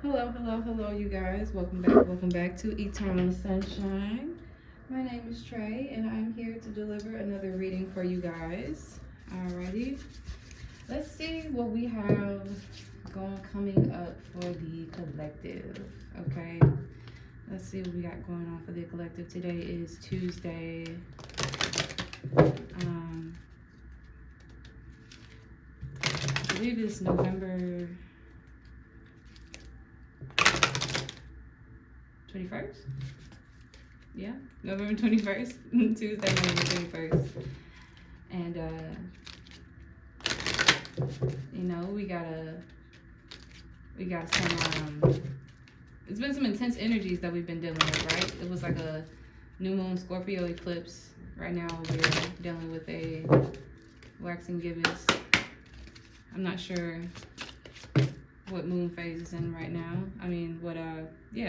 Hello, you guys. Welcome back to Eternal Sunshine. My name is Trey, and I'm here to deliver another reading for you guys. Alrighty, let's see what we have coming up for the collective. Okay, let's see what we got going on for the collective. Today is Tuesday. I believe it's November 21st. Yeah, November 21st, Tuesday, November 21st. And, we got some, it's been some intense energies that we've been dealing with, right? It was like a new moon Scorpio eclipse. Right now we're dealing with a waxing gibbous. I'm not sure what moon phase is in right now. I'm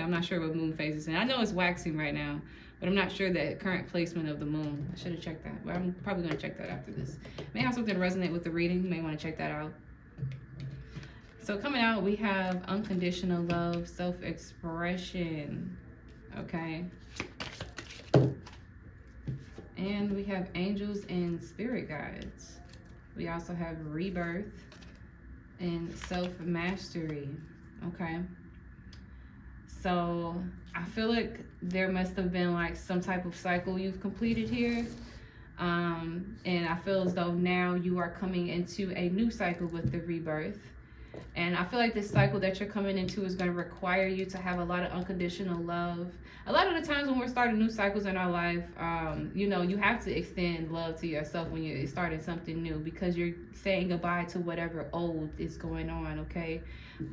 not sure what moon phase is in. I know it's waxing right now, but I'm not sure the current placement of the moon. I should have checked that, but I'm probably going to check that after this. May have something to resonate with the reading. You may want to check that out. So coming out, we have unconditional love, self-expression, okay? And we have angels and spirit guides. We also have rebirth and self-mastery, okay? So I feel like there must have been like some type of cycle you've completed here. And I feel as though now you are coming into a new cycle with the rebirth. And I feel like this cycle that you're coming into is going to require you to have a lot of unconditional love. A lot of the times when we're starting new cycles in our life, you have to extend love to yourself when you're starting something new, because you're saying goodbye to whatever old is going on, okay?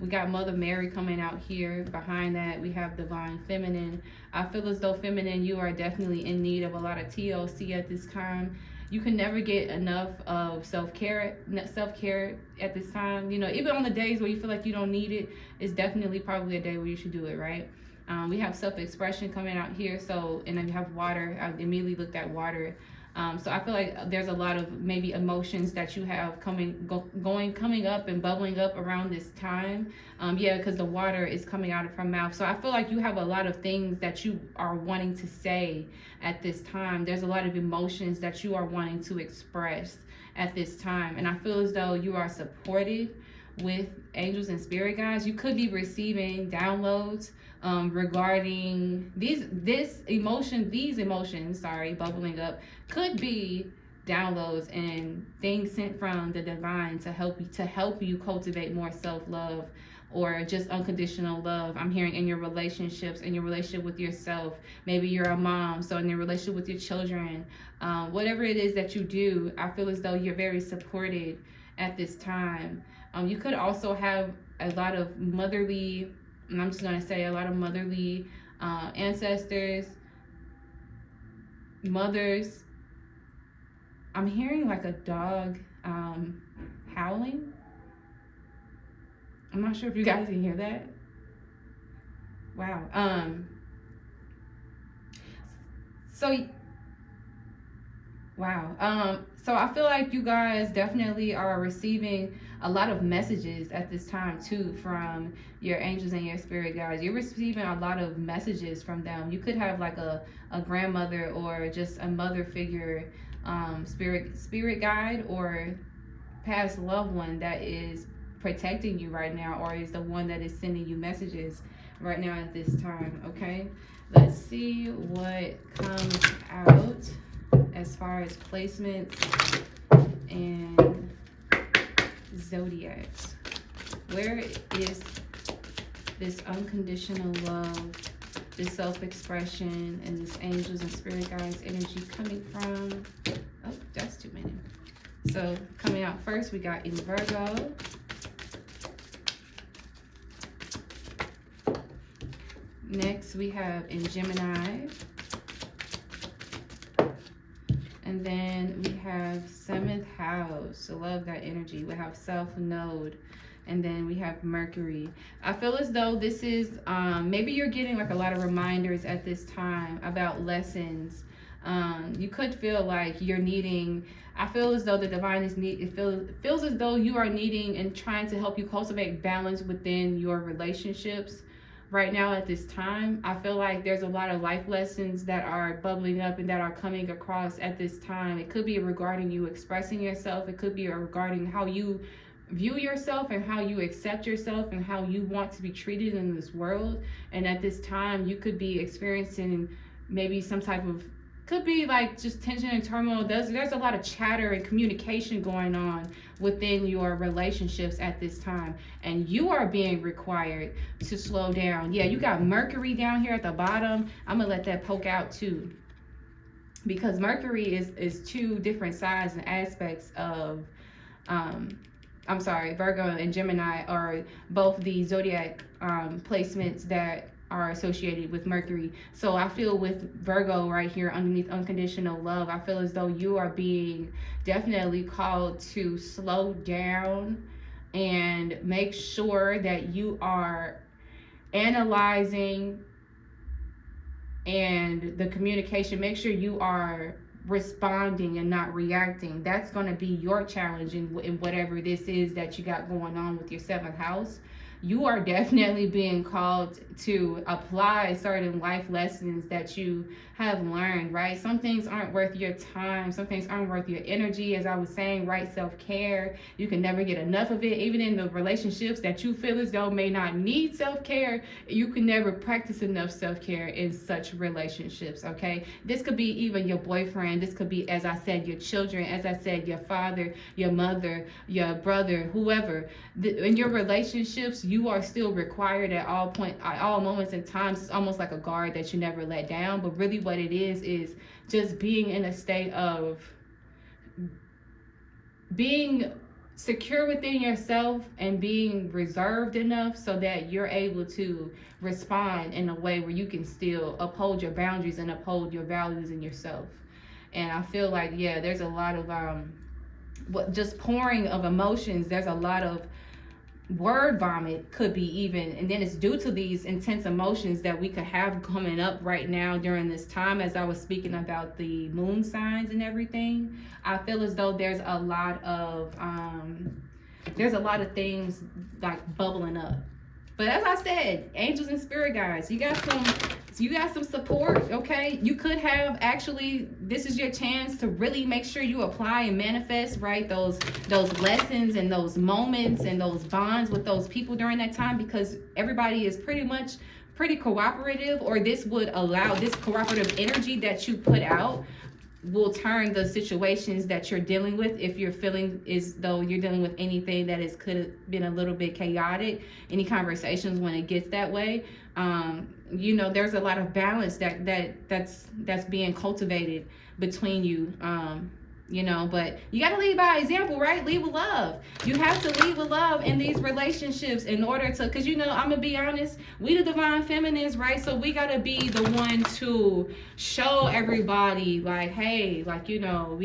We got Mother Mary coming out here. Behind that, we have Divine Feminine. I feel as though Feminine, you are definitely in need of a lot of TLC at this time. You can never get enough of self-care at this time. Even on the days where you feel like you don't need it, it's definitely probably a day where you should do it, right? We have self-expression coming out here. And then we have water. I immediately looked at water. So I feel like there's a lot of maybe emotions that you have coming up and bubbling up around this time. Because the water is coming out of her mouth. So I feel like you have a lot of things that you are wanting to say at this time. There's a lot of emotions that you are wanting to express at this time. And I feel as though you are supported with angels and spirit guides. You could be receiving downloads regarding these emotions bubbling up, could be downloads and things sent from the divine to help you cultivate more self-love or just unconditional love. I'm hearing in your relationships, in your relationship with yourself. Maybe you're a mom, so in your relationship with your children, whatever it is that you do, I feel as though you're very supported at this time. You could also have a lot of motherly, and I'm just going to say a lot of motherly ancestors, mothers. I'm hearing like a dog howling. I'm not sure if you guys can hear that. Wow. So I feel like you guys definitely are receiving a lot of messages at this time too from your angels and your spirit guides. You're receiving a lot of messages from them. You could have like a grandmother or just a mother figure, spirit guide or past loved one that is protecting you right now, or is the one that is sending you messages right now at this time, okay? Let's see what comes out as far as placements and zodiacs. Where is this unconditional love, this self-expression, and this angels and spirit guides energy coming from? Oh, that's too many. So coming out first, we got in Virgo. Next, we have in Gemini. And then we have 7th house. So love that energy. We have South Node. And then we have Mercury. I feel as though this is, maybe you're getting like a lot of reminders at this time about lessons You could feel like you're needing, I feel as though the divine is it feels as though you are needing and trying to help you cultivate balance within your relationships right now at this time. I feel like there's a lot of life lessons that are bubbling up and that are coming across at this time. It could be regarding you expressing yourself. It could be regarding how you view yourself and how you accept yourself and how you want to be treated in this world. And at this time, you could be experiencing maybe some type of, could be like just tension and turmoil. There's a lot of chatter and communication going on within your relationships at this time, and you are being required to slow down. Yeah, you got Mercury down here at the bottom. I'm gonna let that poke out too, because Mercury is two different sides and aspects of I'm sorry, Virgo and Gemini are both the zodiac placements that are associated with Mercury. So I feel with Virgo right here underneath unconditional love, I feel as though you are being definitely called to slow down and make sure that you are analyzing and the communication. Make sure you are responding and not reacting. That's going to be your challenge in whatever this is that you got going on with your 7th house. You are definitely being called to apply certain life lessons that you have learned, right? Some things aren't worth your time. Some things aren't worth your energy. As I was saying, right? Self-care. You can never get enough of it. Even in the relationships that you feel as though may not need self-care, you can never practice enough self-care in such relationships, okay? This could be even your boyfriend. This could be, as I said, your children. As I said, your father, your mother, your brother, whoever. In your relationships, you are still required at all moments and times. It's almost like a guard that you never let down. But really what it is just being in a state of being secure within yourself and being reserved enough so that you're able to respond in a way where you can still uphold your boundaries and uphold your values in yourself. And I feel like, yeah, there's a lot of just pouring of emotions. There's a lot of word vomit, could be even, and then it's due to these intense emotions that we could have coming up right now during this time. As I was speaking about the moon signs and everything, I feel as though there's a lot of things like bubbling up. But as I said, angels and spirit guides, you got some support, okay? You could have actually, this is your chance to really make sure you apply and manifest, right? Those lessons and those moments and those bonds with those people during that time, because everybody is pretty cooperative, or this would allow this cooperative energy that you put out will turn the situations that you're dealing with, if you're feeling as though you're dealing with anything that could have been a little bit chaotic, any conversations when it gets that way, there's a lot of balance that's being cultivated between you. But you got to lead by example, right? Lead with love. You have to lead with love in these relationships in order to, because, I'm going to be honest, we the divine feminines, right? So we got to be the one to show everybody like, hey, like, we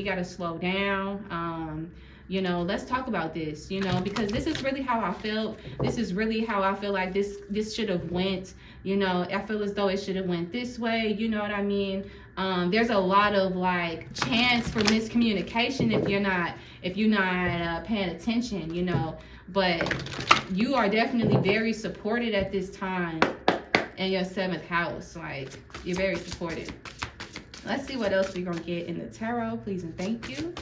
got to slow down. Let's talk about this, because this is really how I felt. This is really how I feel like this should have went, I feel as though it should have went this way. You know what I mean? There's a lot of like chance for miscommunication if you're not paying attention, but you are definitely very supported at this time in your 7th house. Like, you're very supported. Let's see what else we're going to get in the tarot. Please and thank you.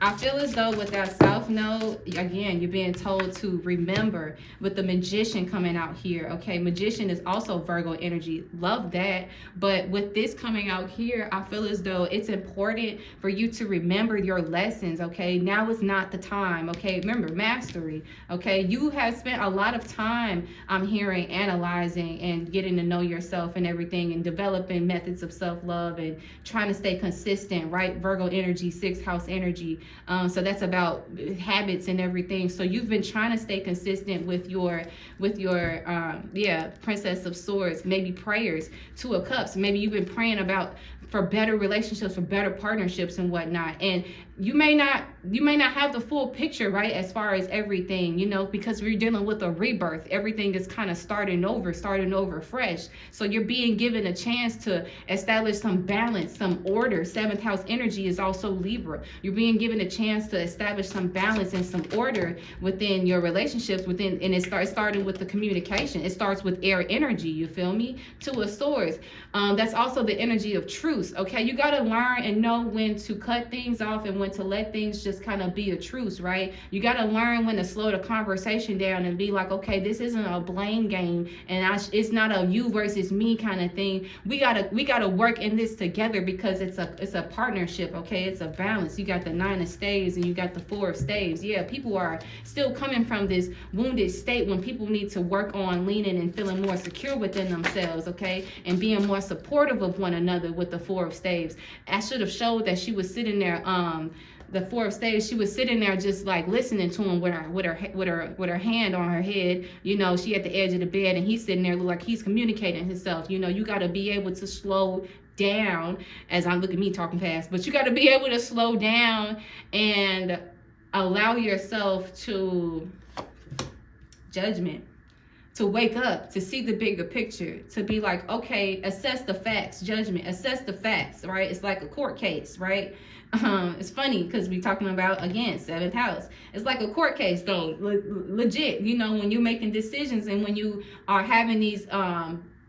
I feel as though with that South Node, again, you're being told to remember with the Magician coming out here, okay? Magician is also Virgo energy. Love that. But with this coming out here, I feel as though it's important for you to remember your lessons, okay? Now is not the time, okay? Remember, mastery, okay? You have spent a lot of time, I'm hearing, analyzing and getting to know yourself and everything, and developing methods of self-love and trying to stay consistent, right? Virgo energy, 6th house energy. So that's about habits and everything. So you've been trying to stay consistent with your Princess of Swords, maybe prayers, 2 of Cups. Maybe you've been praying for better relationships, for better partnerships and whatnot. And you may not have the full picture, right, as far as everything, you know, because we're dealing with a rebirth. Everything is kind of starting over fresh. So you're being given a chance to establish some balance, some order. Seventh house energy is also Libra. You're being given a chance to establish some balance and some order within your relationships, and it starting with the communication. It starts with air energy, you feel me? Two of Swords. That's also the energy of truce. Okay, you got to learn and know when to cut things off and when to let things just kind of be a truce, right? You got to learn when to slow the conversation down and be like, okay, this isn't a blame game, and it's not a you versus me kind of thing. We gotta work in this together, because it's a partnership. Okay, it's a balance. You got the 9 of Staves and you got the 4 of Staves. Yeah, people are still coming from this wounded state when people need to work on leaning and feeling more secure within themselves, okay, and being more supportive of one another with the 4 of Staves. I should have showed that she was sitting there, the 4 of Staves, she was sitting there just like listening to him with her hand on her head. You know, she at the edge of the bed and he's sitting there like he's communicating himself. You know, you got to be able to slow down, as I look at me talking fast, but you got to be able to slow down and allow yourself to judgment, to wake up, to see the bigger picture, to be like, okay, assess the facts, judgment, assess the facts, right? It's like a court case, right? It's funny because we're talking about, again, 7th house. It's like a court case, though, legit, you know, when you're making decisions and when you are having these,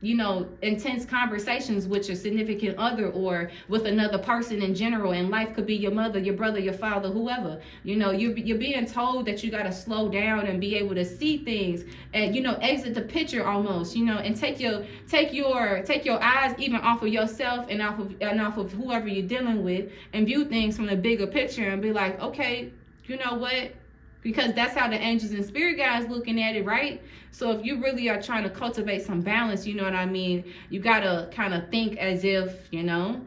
you know, intense conversations with your significant other or with another person in general. And life could be your mother, your brother, your father, whoever. You know, you're being told that you got to slow down and be able to see things and, you know, exit the picture almost, you know, and take your eyes even off of yourself and off of whoever you're dealing with, and view things from the bigger picture and be like, okay, you know what? Because that's how the angels and spirit guides looking at it, right? So if you really are trying to cultivate some balance, you know what I mean, you gotta kind of think as if, you know,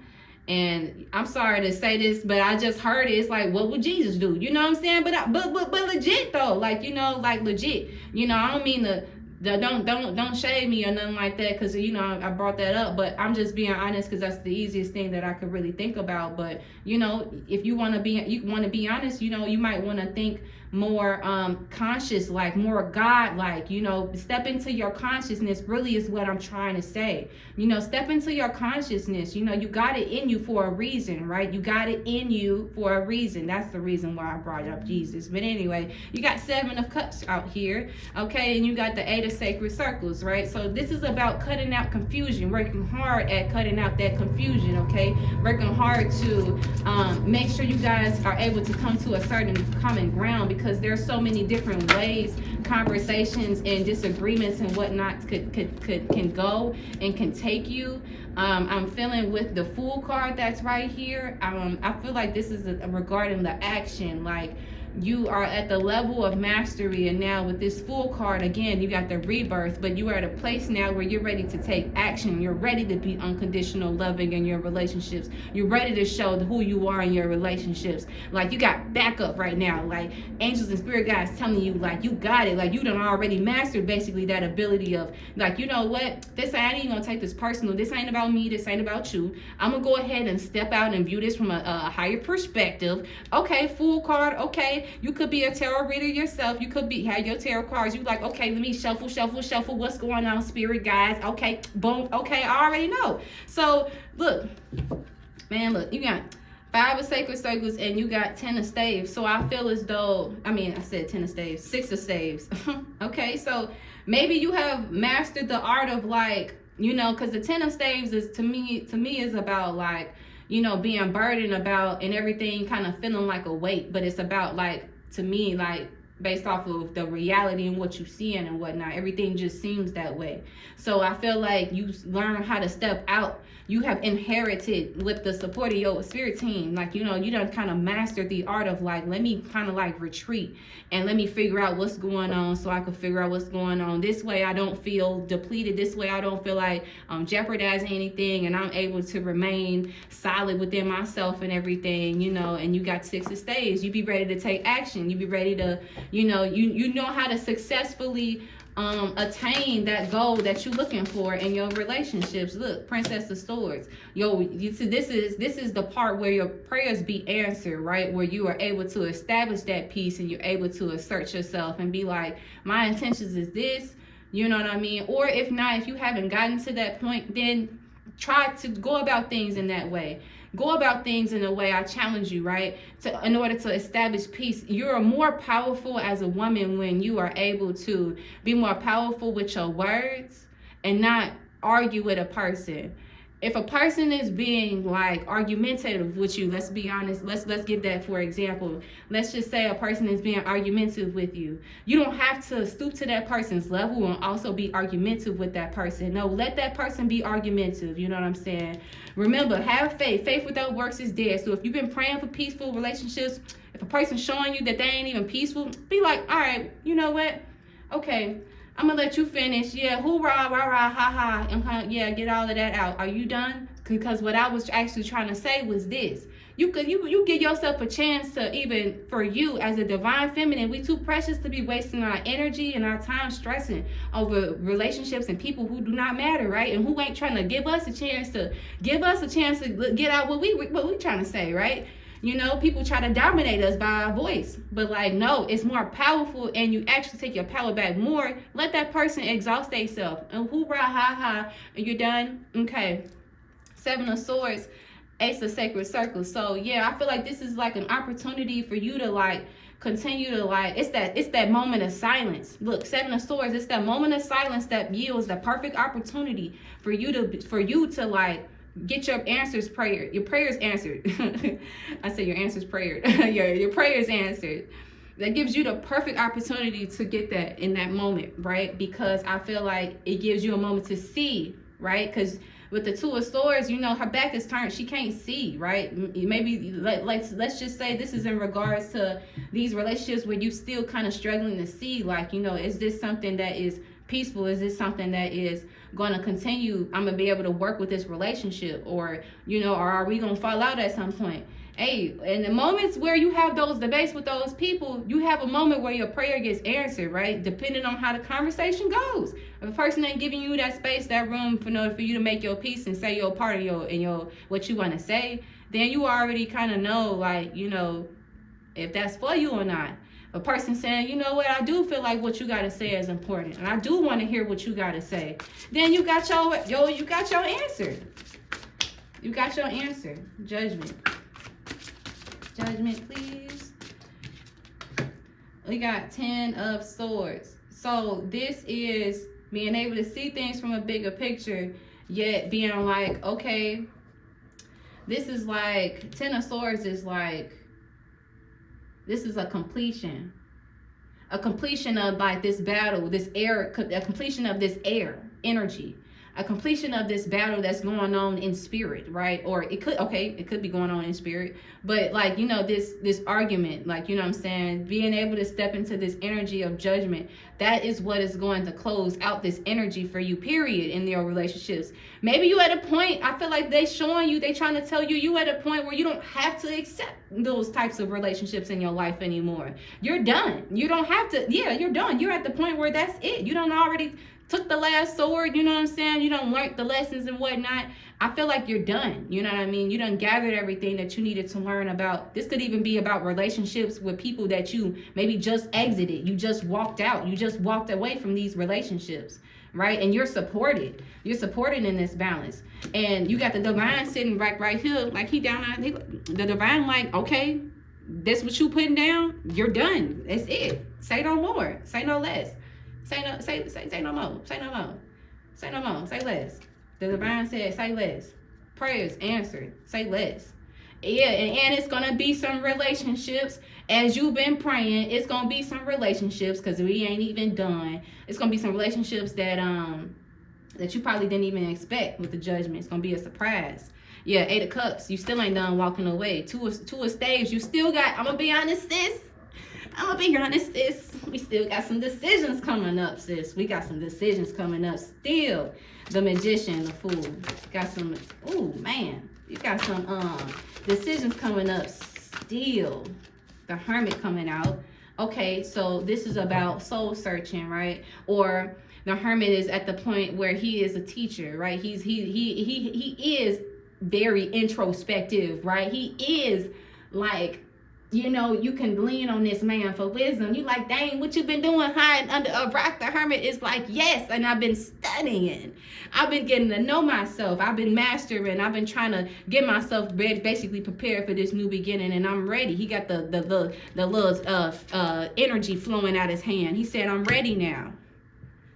and I'm sorry to say this, but I just heard it. It's like, what would Jesus do? You know what I'm saying? But legit though, like, you know, like legit. You know, I don't mean to don't shade me or nothing like that, because, you know, I brought that up, but I'm just being honest because that's the easiest thing that I could really think about. But, you know, if you want to be honest, you know, you might want to think more conscious, like more God, like, you know, step into your consciousness really is what I'm trying to say. You know, step into your consciousness. You know, you got it in you for a reason, right? You got it in you for a reason. That's the reason why I brought up Jesus. But anyway, you got 7 of Cups out here, okay, and you got the 8 of Sacred Circles, right? So this is about cutting out confusion, working hard at cutting out that confusion, okay? Working hard to make sure you guys are able to come to a certain common ground, because there's so many different ways conversations and disagreements and whatnot can go and can take you. I'm feeling with the Fool card that's right here. I feel like this is regarding the action, like you are at the level of mastery, and now with this Fool card, again, you got the rebirth, but you are at a place now where you're ready to take action. You're ready to be unconditional loving in your relationships. You're ready to show who you are in your relationships. Like, you got backup right now, like angels and spirit guides telling you, like, you got it, like you done already mastered basically that ability of, like, you know what, this I ain't gonna take this personal, this ain't about me, this ain't about you. I'm gonna go ahead and step out and view this from a higher perspective. Okay, Fool card, okay, you could be a tarot reader yourself. You could have your tarot cards. You like, okay, let me shuffle. What's going on, spirit guides? Okay, boom. Okay, I already know. So look, man, look, you got 5 of Sacred Circles and you got 10 of Staves. So I feel as though, I said 10 of Staves, 6 of Staves. Okay, so maybe you have mastered the art of, like, you know, because the 10 of Staves is to me is about, like, you know, being burdened about and everything kind of feeling like a weight, but it's about, like, to me, like, based off of the reality and what you see and whatnot, everything just seems that way. So I feel like you learn how to step out. You have inherited with the support of your spirit team, like, you know, you done kind of mastered the art of, like, let me kind of like retreat and let me figure out what's going on so I can figure out what's going on. This way I don't feel depleted. This way I don't feel like I'm jeopardizing anything, and I'm able to remain solid within myself and everything, you know. And you got 6 of Staves. You be ready to take action. You be ready to, you know, you know how to successfully attain that goal that you're looking for in your relationships. Look, Princess of Swords. Yo, you see, this is the part where your prayers be answered, right? Where you are able to establish that peace and you're able to assert yourself and be like, my intentions is this, you know what I mean? Or if not, if you haven't gotten to that point, then try to go about things in that way. Go about things in a way, I challenge you, right? In order to establish peace. You're more powerful as a woman when you are able to be more powerful with your words and not argue with a person. If a person is being like argumentative with you, let's be honest, let's give that for example. Let's just say a person is being argumentative with you. You don't have to stoop to that person's level and also be argumentative with that person. No, let that person be argumentative, you know what I'm saying? Remember, have faith. Faith without works is dead. So if you've been praying for peaceful relationships, if a person's showing you that they ain't even peaceful, be like, all right, you know what? Okay, I'm gonna let you finish. Yeah, hoorah, rah, rah, ha, ha. And yeah, get all of that out. Are you done? Because what I was actually trying to say was this. You give yourself a chance to, even for you as a divine feminine, we too precious to be wasting our energy and our time stressing over relationships and people who do not matter, right? And who ain't trying to give us a chance to get out what we trying to say, right? You know, people try to dominate us by our voice. But like, no, it's more powerful and you actually take your power back more. Let that person exhaust themselves. And hoorah, ha, ha. And you're done? Okay. Seven of Swords, Ace of Sacred Circles. So yeah, I feel like this is like an opportunity for you to like continue to like, it's that moment of silence. Look, Seven of Swords, it's that moment of silence that yields the perfect opportunity for you to like get your prayers answered. I say your answers prayed. your prayers answered. That gives you the perfect opportunity to get that in that moment, right? Because I feel like it gives you a moment to see, right? Because with the Two of Swords, you know, her back is turned. She can't see, right? Maybe let's just say this is in regards to these relationships where you still kind of struggling to see, like, you know, is this something that is peaceful? Is this something that is going to continue? I'm going to be able to work with this relationship, or, you know, or are we going to fall out at some point? Hey, in the moments where you have those debates with those people, you have a moment where your prayer gets answered, right? Depending on how the conversation goes. If a person ain't giving you that space, that room for you to make your peace and say your part of your what you want to say, then you already kind of know, like, you know, if that's for you or not. A person saying, you know what, I do feel like what you got to say is important, and I do want to hear what you got to say. Then you got your answer. You got your answer. Judgment. Judgment, please. We got 10 of Swords. So this is being able to see things from a bigger picture, yet being like, okay, this is like, 10 of Swords is like, this is a completion of like this battle, this air, a completion of this air energy, a completion of this battle that's going on in spirit, right? Or it could be going on in spirit, but like, you know, this argument, like, you know what I'm saying, being able to step into this energy of judgment, that is what is going to close out this energy for you, period, in your relationships. Maybe you at a point, I feel like they trying to tell you at a point where you don't have to accept those types of relationships in your life anymore. You're done. You don't have to, you're done. You're at the point where that's it. You don't already took the last sword, you know what I'm saying? You done learned the lessons and whatnot. I feel like you're done. You know what I mean? You done gathered everything that you needed to learn about. This could even be about relationships with people that you maybe just exited. You just walked out. You just walked away from these relationships, right? And you're supported. You're supported in this balance. And you got the divine sitting right here, like he down on the divine, like, okay, that's what you putting down. You're done. That's it. Say no more. Say no less. Say no more. Say no more. Say no more. Say less. The divine said, say less. Prayers answered. Say less. Yeah, and it's gonna be some relationships as you've been praying. It's gonna be some relationships because we ain't even done. It's gonna be some relationships that you probably didn't even expect with the judgment. It's gonna be a surprise. Yeah, 8 of Cups. You still ain't done walking away. Two of Staves. You still got. I'm gonna be honest, sis. We still got some decisions coming up, sis. We got some decisions coming up still. The Magician, the Fool. Got some, oh man. You got some decisions coming up still. The Hermit coming out. Okay, so this is about soul searching, right? Or the hermit is at the point where he is a teacher, right? He is very introspective, right? He is like, you know, you can lean on this man for wisdom. You like, dang, what you been doing hiding under a rock? The hermit is like, yes, and I've been studying. I've been getting to know myself. I've been mastering. I've been trying to get myself basically prepared for this new beginning, and I'm ready. He got the little energy flowing out his hand. He said, I'm ready now.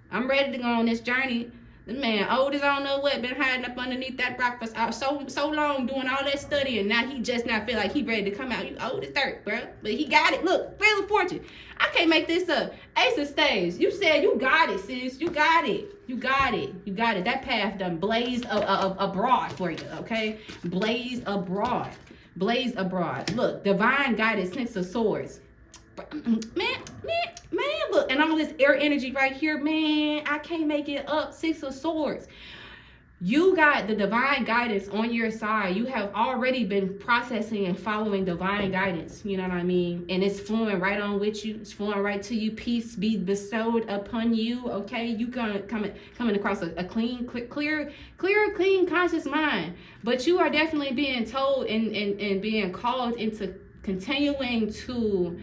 I'm ready to go on this journey. The man, old as I don't know what, been hiding up underneath that rock for so long, doing all that studying. Now he just not feel like he ready to come out. You old as dirt, bro. But he got it. Look, Wheel of Fortune. I can't make this up. Ace of Spades. You said you got it, sis. You got it. You got it. You got it. That path done blazed abroad for you, okay? Blaze abroad. Blaze abroad. Look, divine guidance, Six of Swords. Man, look, and all this air energy right here, man, I can't make it up. Six of Swords. You got the divine guidance on your side. You have already been processing and following divine guidance. You know what I mean? And it's flowing right on with you. It's flowing right to you. Peace be bestowed upon you. Okay, you gonna coming across a clean, clear, clean, conscious mind. But you are definitely being told and being called into continuing to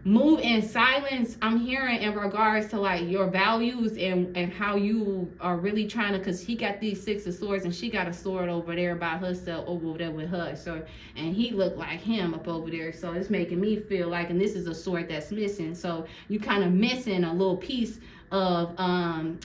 move in silence. I'm hearing in regards to like your values and how you are really trying to, because he got these Six of Swords and she got a sword over there by herself over there with her. So, and he looked like him up over there. So it's making me feel like, and this is a sword that's missing. So you kind of missing a little piece of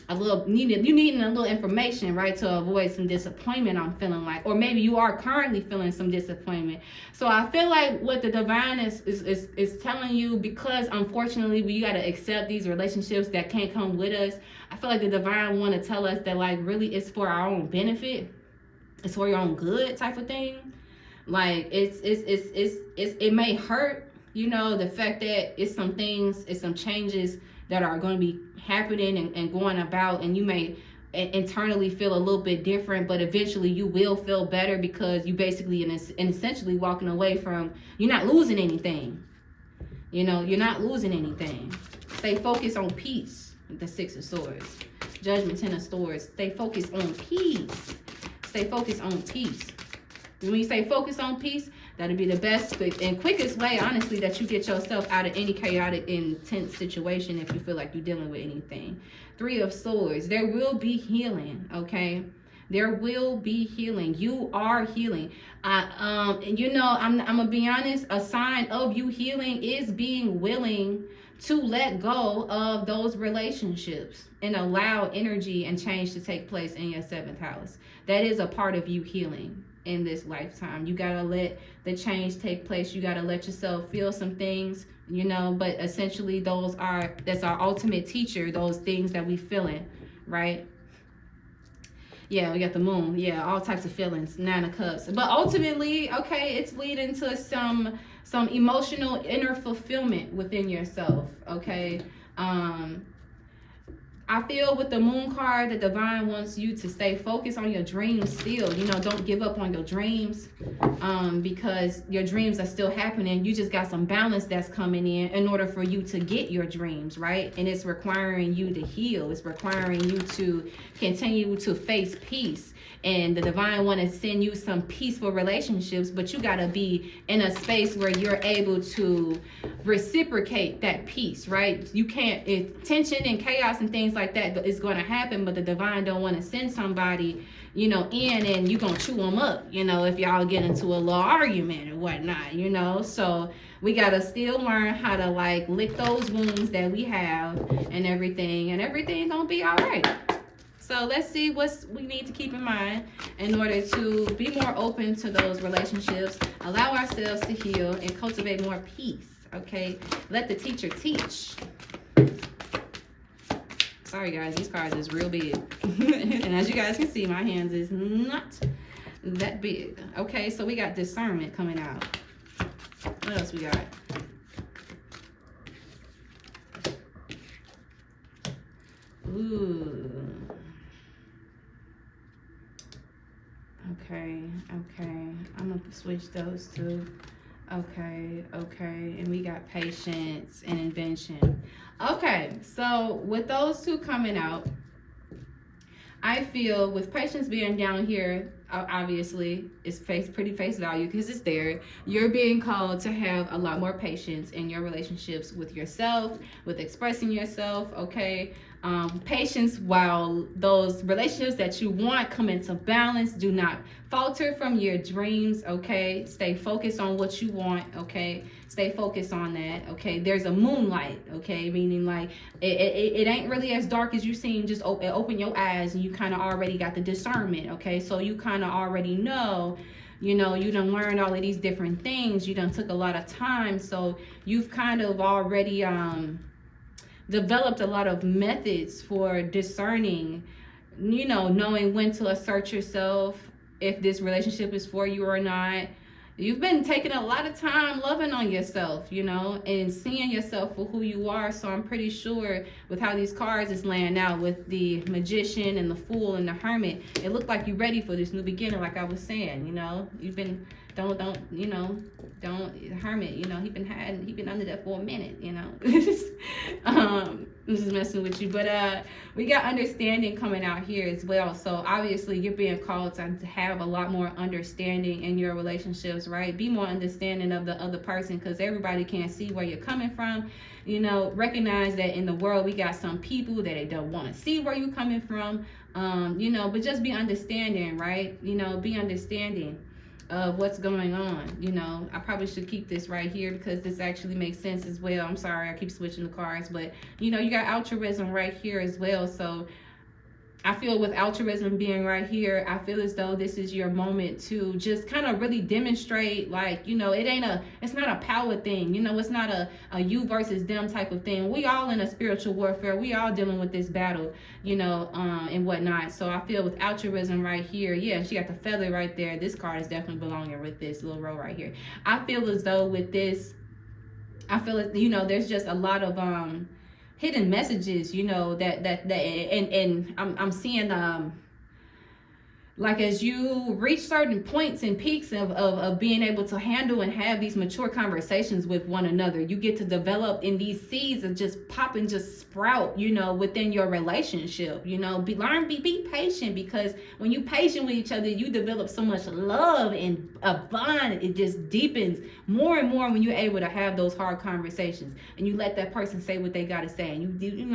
needing a little information, right, to avoid some disappointment. I'm feeling like, or maybe you are currently feeling some disappointment. So I feel like what the divine is telling you, because unfortunately we got to accept these relationships that can't come with us. I feel like the divine want to tell us that like really it's for our own benefit, it's for your own good type of thing. Like it may hurt, you know, the fact that it's some things, it's some changes that are going to be happening and going about, and you may internally feel a little bit different, but eventually you will feel better, because you basically and essentially walking away from, you're not losing anything. You know, you're not losing anything. Stay focused on peace. The Six of Swords. Judgment, Ten of Swords. Stay focused on peace. Stay focused on peace. When you stay focused on peace, that'll be the best and quickest way, honestly, that you get yourself out of any chaotic, intense situation if you feel like you're dealing with anything. Three of Swords. There will be healing, okay? There will be healing. You are healing. You know, I'm gonna be honest. A sign of you healing is being willing to let go of those relationships and allow energy and change to take place in your 7th house. That is a part of you healing in this lifetime. You gotta let the change take place. You gotta let yourself feel some things, you know, but essentially that's our ultimate teacher, those things that we feeling, right? Yeah, we got the moon. Yeah, all types of feelings, 9 of Cups. But ultimately, okay, it's leading to some emotional inner fulfillment within yourself, okay? I feel with the moon card, the divine wants you to stay focused on your dreams still. You know, don't give up on your dreams, because your dreams are still happening. You just got some balance that's coming in order for you to get your dreams, right? And it's requiring you to heal. It's requiring you to continue to face peace. And the divine want to send you some peaceful relationships, but you got to be in a space where you're able to reciprocate that peace, right? You can't, if tension and chaos and things like that is going to happen, but the divine don't want to send somebody, you know, in and you gonna chew them up, you know, if y'all get into a little argument or whatnot, you know. So we got to still learn how to like lick those wounds that we have and everything gonna be all right. So let's see what we need to keep in mind in order to be more open to those relationships, allow ourselves to heal, and cultivate more peace, okay? Let the teacher teach. Sorry, guys, these cards is real big. And as you guys can see, my hands is not that big. Okay, so we got discernment coming out. What else we got? Ooh. Okay. I'm gonna switch those two. Okay, and we got patience and invention. Okay, so with those two coming out, I feel with patience being down here, obviously it's pretty face value because it's there. You're being called to have a lot more patience in your relationships with yourself, with expressing yourself. Okay, patience while those relationships that you want come into balance. Do not falter from your dreams. Okay, stay focused on what you want. Okay, stay focused on that. Okay, there's a moonlight. Okay, meaning like it ain't really as dark as you seem. Just open your eyes and you kind of already got the discernment. Okay, so you kind of already know, you know, you done learned all of these different things. You done took a lot of time, so you've kind of already developed a lot of methods for discerning, you know, knowing when to assert yourself, if this relationship is for you or not. You've been taking a lot of time loving on yourself, you know, and seeing yourself for who you are. So I'm pretty sure with how these cards is laying out with the Magician and the Fool and the Hermit, it looked like you're ready for this new beginning. Like I was saying, you know, you've been don't Hermit, you know, he been under that for a minute, you know. I'm just messing with you, but we got understanding coming out here as well. So obviously you're being called to have a lot more understanding in your relationships, right? Be more understanding of the other person, because everybody can't see where you're coming from. You know, recognize that in the world we got some people that they don't want to see where you're coming from, you know, but just be understanding, right? You know, be understanding of what's going on. You know, I probably should keep this right here because this actually makes sense as well. I'm sorry I keep switching the cards, but you know, you got altruism right here as well. So I feel with altruism being right here, I feel as though this is your moment to just kind of really demonstrate, like, you know, it's not a power thing. You know, it's not a you versus them type of thing. We all in a spiritual warfare. We all dealing with this battle, you know, and whatnot. So I feel with altruism right here, yeah, she got the feather right there. This card is definitely belonging with this little row right here. I feel as though with this, I feel like, you know, there's just a lot of hidden messages, you know, that and I'm seeing like as you reach certain points and peaks of being able to handle and have these mature conversations with one another, you get to develop in these seeds and just pop and just sprout, you know, within your relationship. You know, be patient, because when you patient with each other, you develop so much love and a bond. It just deepens more and more when you're able to have those hard conversations and you let that person say what they gotta say. And you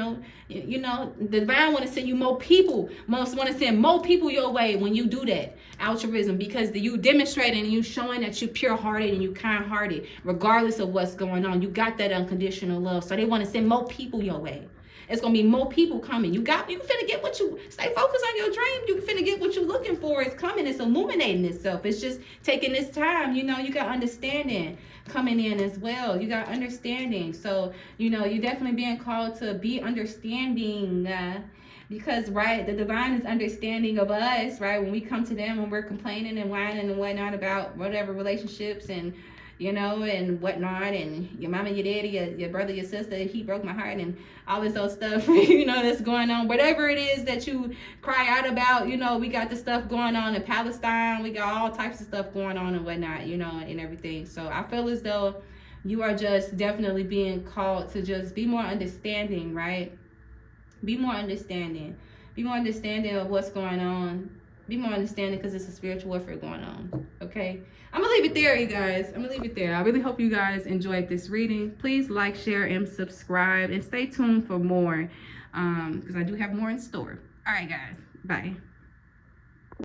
know, the divine want to send you more people. Most want to send more people your way when you do that altruism, because you demonstrating and you showing that you pure hearted and you kind hearted regardless of what's going on. You got that unconditional love, so they want to send more people your way. It's gonna be more people coming. You finna get what you stay focused on your dream. You finna get what you're looking for. It's coming. It's illuminating itself. It's just taking this time. You know, you got understanding coming in as well. You got understanding. So, you know, you're definitely being called to be understanding. Because, right, the divine is understanding of us, right? When we come to them, when we're complaining and whining and whatnot about whatever relationships and, you know, and whatnot, and your mama, your daddy, your brother, your sister, he broke my heart, and all this other stuff, you know, that's going on. Whatever it is that you cry out about, you know, we got the stuff going on in Palestine. We got all types of stuff going on and whatnot, you know, and everything. So I feel as though you are just definitely being called to just be more understanding, right? Be more understanding. Be more understanding of what's going on. Be more understanding, because it's a spiritual warfare going on. Okay? I'm going to leave it there, you guys. I'm going to leave it there. I really hope you guys enjoyed this reading. Please like, share, and subscribe. And stay tuned for more, because I do have more in store. All right, guys. Bye.